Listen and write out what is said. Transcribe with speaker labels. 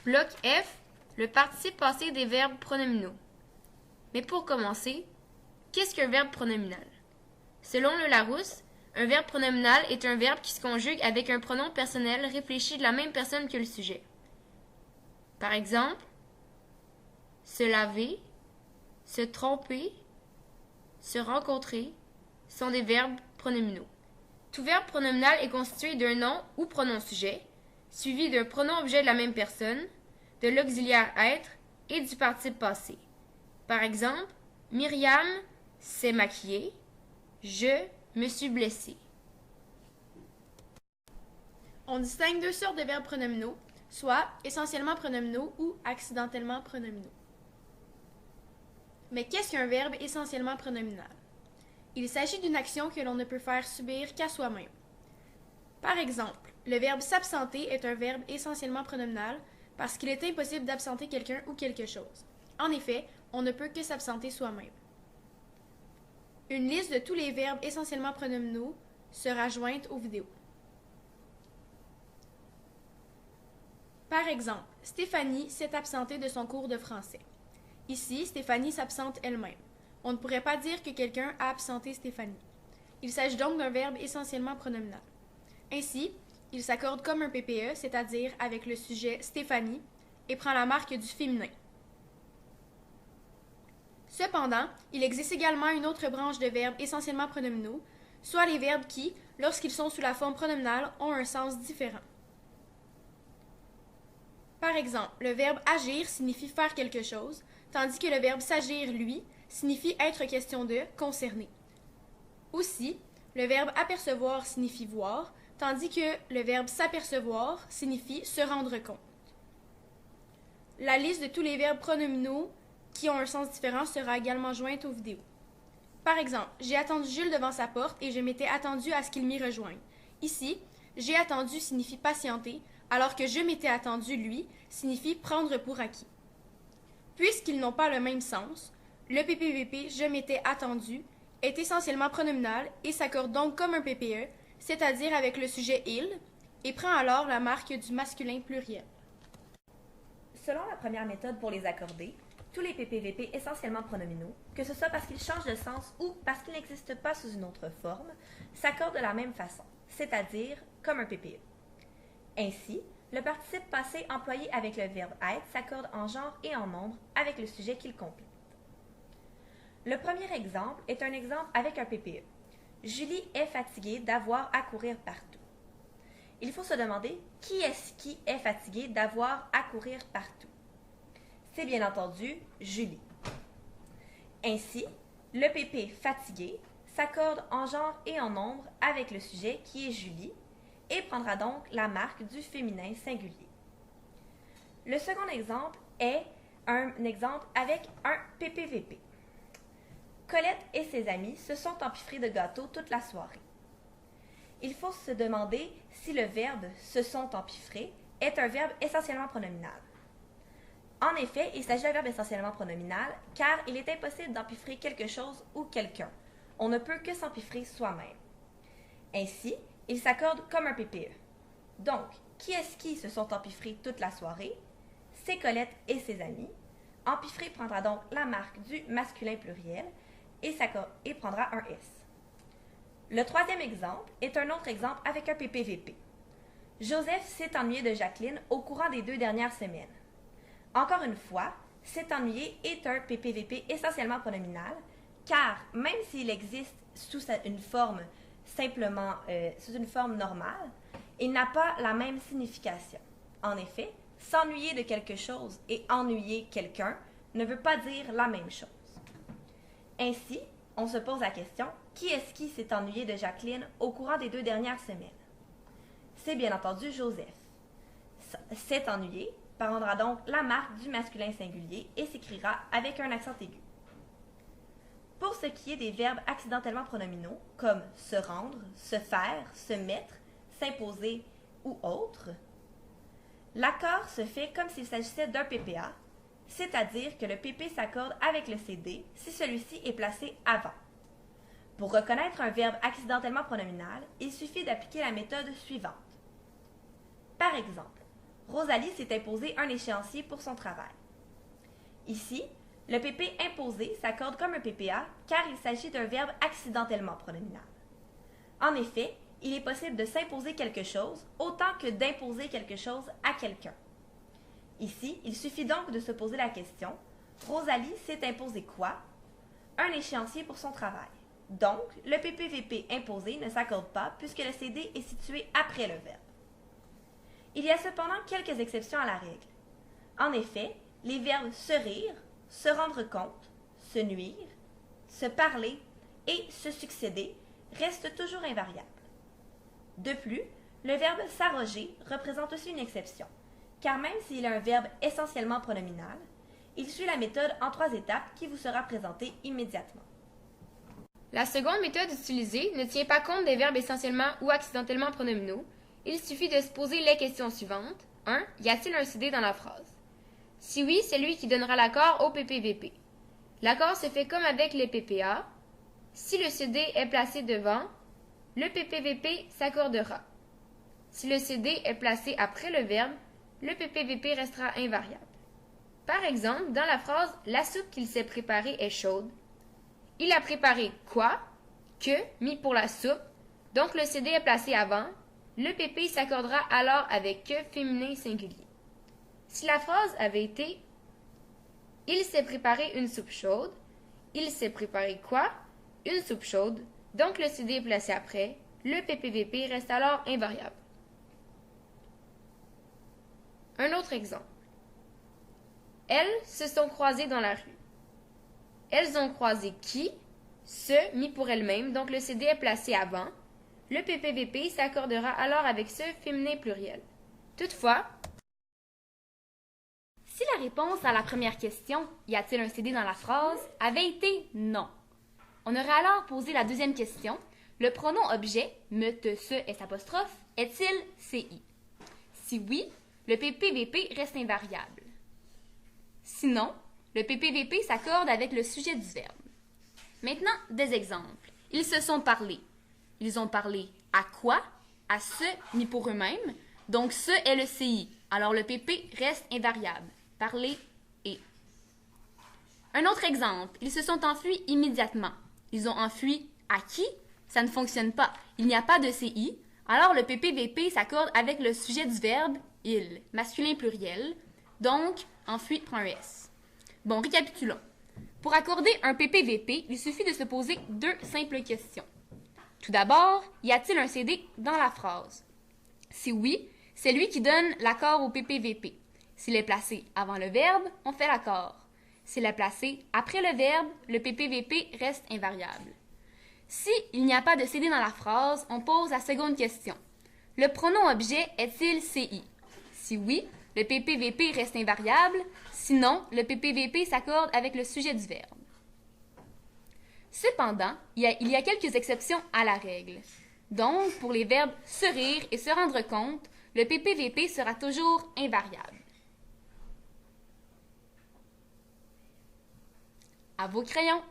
Speaker 1: Bloc F, le participe passé des verbes pronominaux. Mais pour commencer, qu'est-ce qu'un verbe pronominal? Selon le Larousse, un verbe pronominal est un verbe qui se conjugue avec un pronom personnel réfléchi de la même personne que le sujet. Par exemple, se laver, se tromper, se rencontrer sont des verbes pronominaux. Tout verbe pronominal est constitué d'un nom ou pronom sujet, suivi d'un pronom objet de la même personne, de l'auxiliaire être et du participe passé. Par exemple, Myriam s'est maquillée, je me suis blessée.
Speaker 2: On distingue deux sortes de verbes pronominaux, soit essentiellement pronominaux ou accidentellement pronominaux. Mais qu'est-ce qu'un verbe essentiellement pronominal? Il s'agit d'une action que l'on ne peut faire subir qu'à soi-même. Par exemple, le verbe s'absenter est un verbe essentiellement pronominal parce qu'il est impossible d'absenter quelqu'un ou quelque chose. En effet, on ne peut que s'absenter soi-même. Une liste de tous les verbes essentiellement pronominaux sera jointe aux vidéos. Par exemple, Stéphanie s'est absentée de son cours de français. Ici, Stéphanie s'absente elle-même. On ne pourrait pas dire que quelqu'un a absenté Stéphanie. Il s'agit donc d'un verbe essentiellement pronominal. Ainsi, il s'accorde comme un PPE, c'est-à-dire avec le sujet Stéphanie, et prend la marque du féminin. Cependant, il existe également une autre branche de verbes essentiellement pronominaux, soit les verbes qui, lorsqu'ils sont sous la forme pronominale, ont un sens différent. Par exemple, le verbe agir signifie faire quelque chose, tandis que le verbe s'agir, lui, signifie être question de, concerner. Aussi, le verbe apercevoir signifie voir, tandis que le verbe s'apercevoir signifie se rendre compte. La liste de tous les verbes pronominaux qui ont un sens différent sera également jointe aux vidéos. Par exemple, j'ai attendu Jules devant sa porte et je m'étais attendu à ce qu'il m'y rejoigne. Ici, j'ai attendu signifie patienter, alors que je m'étais attendu, lui, signifie prendre pour acquis. Puisqu'ils n'ont pas le même sens, le PPVP je m'étais attendu est essentiellement pronominal et s'accorde donc comme un PPE, c'est-à-dire avec le sujet il, et prend alors la marque du masculin pluriel.
Speaker 3: Selon la première méthode pour les accorder, tous les PPVP essentiellement pronominaux, que ce soit parce qu'ils changent de sens ou parce qu'ils n'existent pas sous une autre forme, s'accordent de la même façon, c'est-à-dire comme un PPE. Ainsi, le participe passé employé avec le verbe être s'accorde en genre et en nombre avec le sujet qu'il complète. Le premier exemple est un exemple avec un PPE. Julie est fatiguée d'avoir à courir partout. Il faut se demander qui est fatigué d'avoir à courir partout. C'est bien entendu Julie. Ainsi, le PP fatigué s'accorde en genre et en nombre avec le sujet qui est Julie et prendra donc la marque du féminin singulier. Le second exemple est un exemple avec un PPVP. Colette et ses amis se sont empiffrés de gâteaux toute la soirée. Il faut se demander si le verbe « se sont empiffrés » est un verbe essentiellement pronominal. En effet, il s'agit d'un verbe essentiellement pronominal car il est impossible d'empiffrer quelque chose ou quelqu'un. On ne peut que s'empiffrer soi-même. Ainsi, il s'accorde comme un PPE. Donc, qui est-ce qui se sont empiffrés toute la soirée? C'est Colette et ses amis. Empiffré prendra donc la marque du masculin pluriel et prendra un S. Le troisième exemple est un autre exemple avec un PPVP. Joseph s'est ennuyé de Jacqueline au courant des 2 dernières semaines. Encore une fois, s'est ennuyé est un PPVP essentiellement pronominal, car même s'il existe sous une forme sous une forme normale, il n'a pas la même signification. En effet, s'ennuyer de quelque chose et ennuyer quelqu'un ne veut pas dire la même chose. Ainsi, on se pose la question, qui est-ce qui s'est ennuyé de Jacqueline au courant des 2 dernières semaines? C'est bien entendu Joseph. S'est ennuyé prendra donc la marque du masculin singulier et s'écrira avec un accent aigu. Pour ce qui est des verbes accidentellement pronominaux, comme se rendre, se faire, se mettre, s'imposer ou autre, l'accord se fait comme s'il s'agissait d'un PPA, c'est-à-dire que le PP s'accorde avec le CD si celui-ci est placé avant. Pour reconnaître un verbe accidentellement pronominal, il suffit d'appliquer la méthode suivante. Par exemple, Rosalie s'est imposé un échéancier pour son travail. Ici, le PP imposé s'accorde comme un PPA car il s'agit d'un verbe accidentellement pronominal. En effet, il est possible de s'imposer quelque chose autant que d'imposer quelque chose à quelqu'un. Ici, il suffit donc de se poser la question « Rosalie s'est imposé quoi ?» Un échéancier pour son travail. Donc, le PPVP imposé ne s'accorde pas puisque le CD est situé après le verbe. Il y a cependant quelques exceptions à la règle. En effet, les verbes se rire, se rendre compte, se nuire, se parler et se succéder restent toujours invariables. De plus, le verbe s'arroger représente aussi une exception, car même s'il est un verbe essentiellement pronominal, il suit la méthode en 3 étapes qui vous sera présentée immédiatement.
Speaker 1: La seconde méthode utilisée ne tient pas compte des verbes essentiellement ou accidentellement pronominaux. Il suffit de se poser les questions suivantes. 1. Y a-t-il un CD dans la phrase? Si oui, c'est lui qui donnera l'accord au PPVP. L'accord se fait comme avec les PPA. Si le CD est placé devant, le PPVP s'accordera. Si le CD est placé après le verbe, le PPVP restera invariable. Par exemple, dans la phrase « La soupe qu'il s'est préparée est chaude », il a préparé quoi? Que, mis pour la soupe, donc le CD est placé avant, le PP s'accordera alors avec que féminin singulier. Si la phrase avait été « Il s'est préparé une soupe chaude », il s'est préparé quoi? Une soupe chaude, donc le CD est placé après, le PPVP reste alors invariable. Un autre exemple. Elles se sont croisées dans la rue. Elles ont croisé qui? Ce, mis pour elles-mêmes, donc le CD est placé avant. Le PPVP s'accordera alors avec ce féminin pluriel. Toutefois,
Speaker 2: si la réponse à la première question « Y a-t-il un CD dans la phrase ?» avait été « non », on aurait alors posé la deuxième question « Le pronom objet, me, te, se, s', est-il CI ?» Si oui, le PPVP reste invariable. Sinon, le PPVP s'accorde avec le sujet du verbe. Maintenant, des exemples. Ils se sont parlé. Ils ont parlé à quoi? À ce, mis pour eux-mêmes. Donc, ce est le CI. Alors, le PP reste invariable. Parler et. Un autre exemple. Ils se sont enfuis immédiatement. Ils ont enfui à qui? Ça ne fonctionne pas. Il n'y a pas de CI. Alors, le PPVP s'accorde avec le sujet du verbe il, masculin pluriel. Donc, enfui prend un S. Bon, récapitulons. Pour accorder un PPVP, il suffit de se poser 2 simples questions. Tout d'abord, y a-t-il un CD dans la phrase? Si oui, c'est lui qui donne l'accord au PPVP. S'il est placé avant le verbe, on fait l'accord. S'il est placé après le verbe, le PPVP reste invariable. Si il n'y a pas de CD dans la phrase, on pose la seconde question. Le pronom objet est-il CI? Si oui, le PPVP reste invariable, sinon le PPVP s'accorde avec le sujet du verbe. Cependant, il y a quelques exceptions à la règle. Donc, pour les verbes se rire et se rendre compte, le PPVP sera toujours invariable. À vos crayons!